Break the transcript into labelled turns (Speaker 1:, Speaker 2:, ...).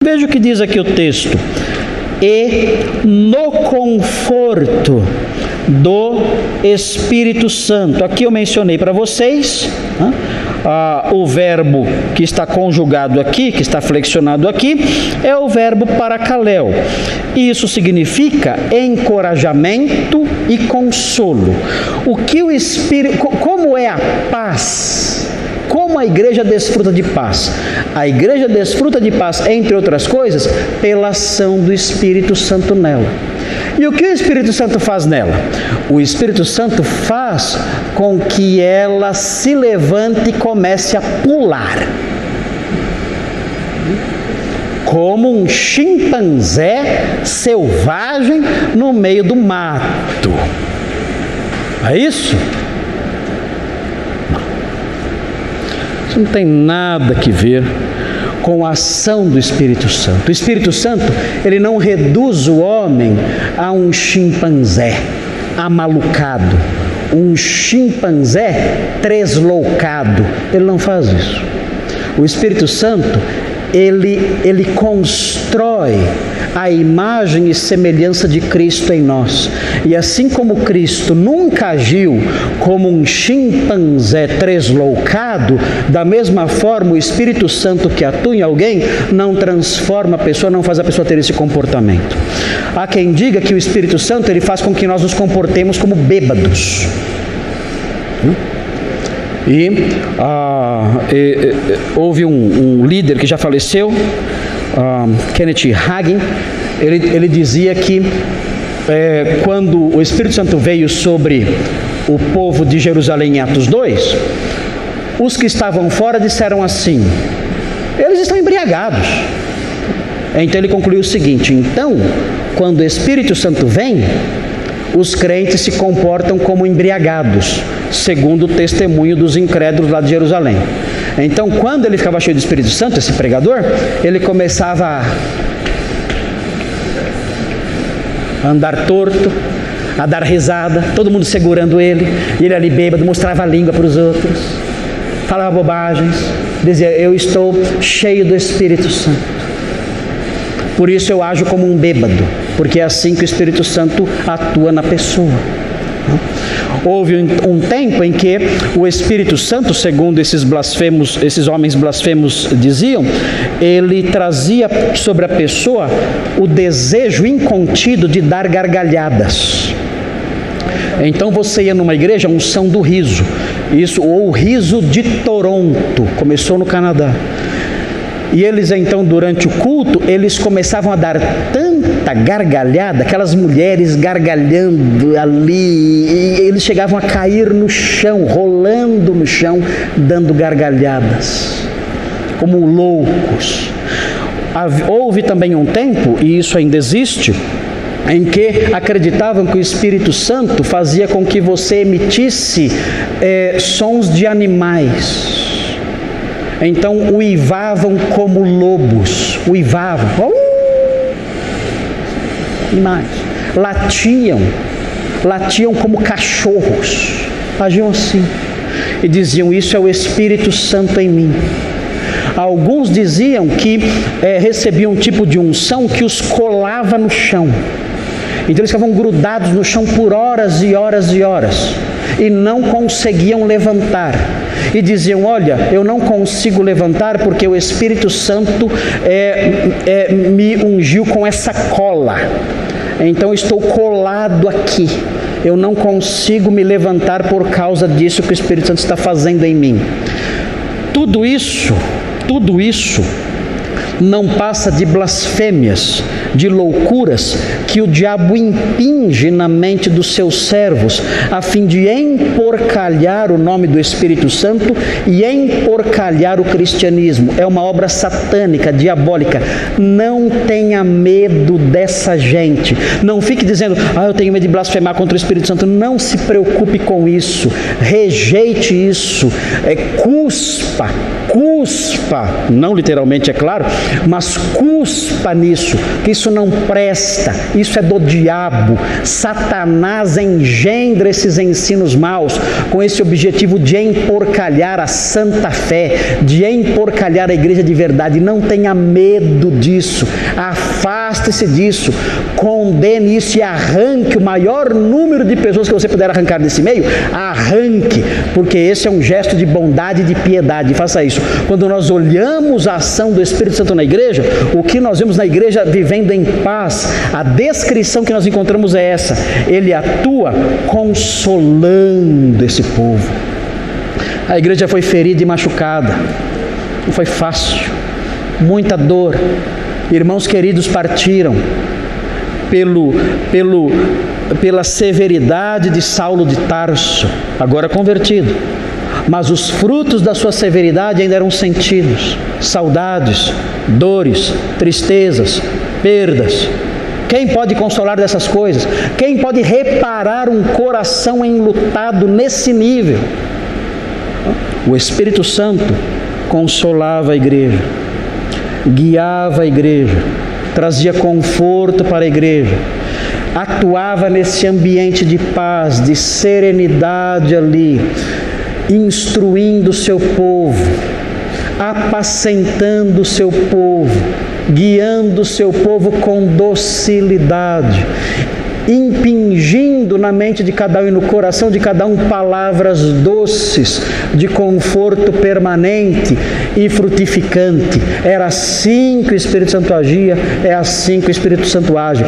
Speaker 1: Veja o que diz aqui o texto: e no conforto do Espírito Santo. Aqui eu mencionei para vocês o verbo que está conjugado aqui, que está flexionado aqui, é o verbo parakaleo. Isso significa encorajamento e consolo. O que o Espírito, como é a paz? Como a igreja desfruta de paz? A igreja desfruta de paz, entre outras coisas, pela ação do Espírito Santo nela. E o que o Espírito Santo faz nela? O Espírito Santo faz com que ela se levante e comece a pular, como um chimpanzé selvagem no meio do mato. É isso? Isso não tem nada que ver com a ação do Espírito Santo. O Espírito Santo, ele não reduz o homem a um chimpanzé amalucado, um chimpanzé tresloucado. Ele não faz isso. O Espírito Santo, ele constrói a imagem e semelhança de Cristo em nós. E assim como Cristo nunca agiu como um chimpanzé tresloucado, da mesma forma o Espírito Santo que atua em alguém não transforma a pessoa, não faz a pessoa ter esse comportamento. Há quem diga que o Espírito Santo, ele faz com que nós nos comportemos como bêbados. Houve um líder que já faleceu, Kenneth Hagin. Ele dizia que quando o Espírito Santo veio sobre o povo de Jerusalém em Atos 2, os que estavam fora disseram assim: eles estão embriagados. Então ele concluiu o seguinte: então, quando o Espírito Santo vem, os crentes se comportam como embriagados, segundo o testemunho dos incrédulos lá de Jerusalém. Então, quando ele ficava cheio do Espírito Santo, esse pregador, ele começava a andar torto, a dar risada, todo mundo segurando ele, e ele ali bêbado, mostrava a língua para os outros, falava bobagens, dizia: eu estou cheio do Espírito Santo. Por isso eu ajo como um bêbado, porque é assim que o Espírito Santo atua na pessoa. Houve um tempo em que o Espírito Santo, segundo esses homens blasfemos diziam, ele trazia sobre a pessoa o desejo incontido de dar gargalhadas. Então você ia numa igreja, a unção do riso, ou o riso de Toronto, começou no Canadá. E eles então, durante o culto, eles começavam a dar tanta gargalhada, aquelas mulheres gargalhando ali, e eles chegavam a cair no chão, rolando no chão, dando gargalhadas, como loucos. Houve também um tempo, e isso ainda existe, em que acreditavam que o Espírito Santo fazia com que você emitisse sons de animais. Então uivavam como lobos, uivavam, animais, latiam como cachorros, agiam assim, e diziam: isso é o Espírito Santo em mim. Alguns diziam que recebiam um tipo de unção que os colava no chão. Então eles ficavam grudados no chão por horas e horas e horas, e não conseguiam levantar. E diziam: olha, eu não consigo levantar porque o Espírito Santo me ungiu com essa cola. Então estou colado aqui. Eu não consigo me levantar por causa disso que o Espírito Santo está fazendo em mim. Tudo isso não passa de blasfêmias, de loucuras que o diabo impinge na mente dos seus servos, a fim de emporcalhar o nome do Espírito Santo e emporcalhar o cristianismo. É uma obra satânica, diabólica. Não tenha medo dessa gente. Não fique dizendo: eu tenho medo de blasfemar contra o Espírito Santo. Não se preocupe com isso. Rejeite isso. Cuspa, não literalmente, é claro, mas cuspa nisso, que isso não presta, isso é do diabo. Satanás engendra esses ensinos maus com esse objetivo de emporcalhar a santa fé, de emporcalhar a igreja de verdade. Não tenha medo disso, afaste-se disso, condene isso e arranque o maior número de pessoas que você puder arrancar desse meio, arranque, porque esse é um gesto de bondade e de piedade. Faça isso. Quando nós olhamos a ação do Espírito Santo na igreja, o que nós vemos na igreja vivendo em paz, a descrição que nós encontramos é essa: ele atua consolando esse povo. A igreja foi ferida e machucada, não foi fácil, muita dor, irmãos queridos partiram pela severidade de Saulo de Tarso, agora convertido, mas os frutos da sua severidade ainda eram sentidos: saudades, dores, tristezas, perdas. Quem pode consolar dessas coisas? Quem pode reparar um coração enlutado nesse nível? O Espírito Santo consolava a igreja, guiava a igreja, trazia conforto para a igreja, atuava nesse ambiente de paz, de serenidade ali, instruindo o seu povo, apacentando o seu povo, guiando o seu povo com docilidade, impingindo na mente de cada um e no coração de cada um palavras doces, de conforto permanente e frutificante. Era assim que o Espírito Santo agia, é assim que o Espírito Santo age.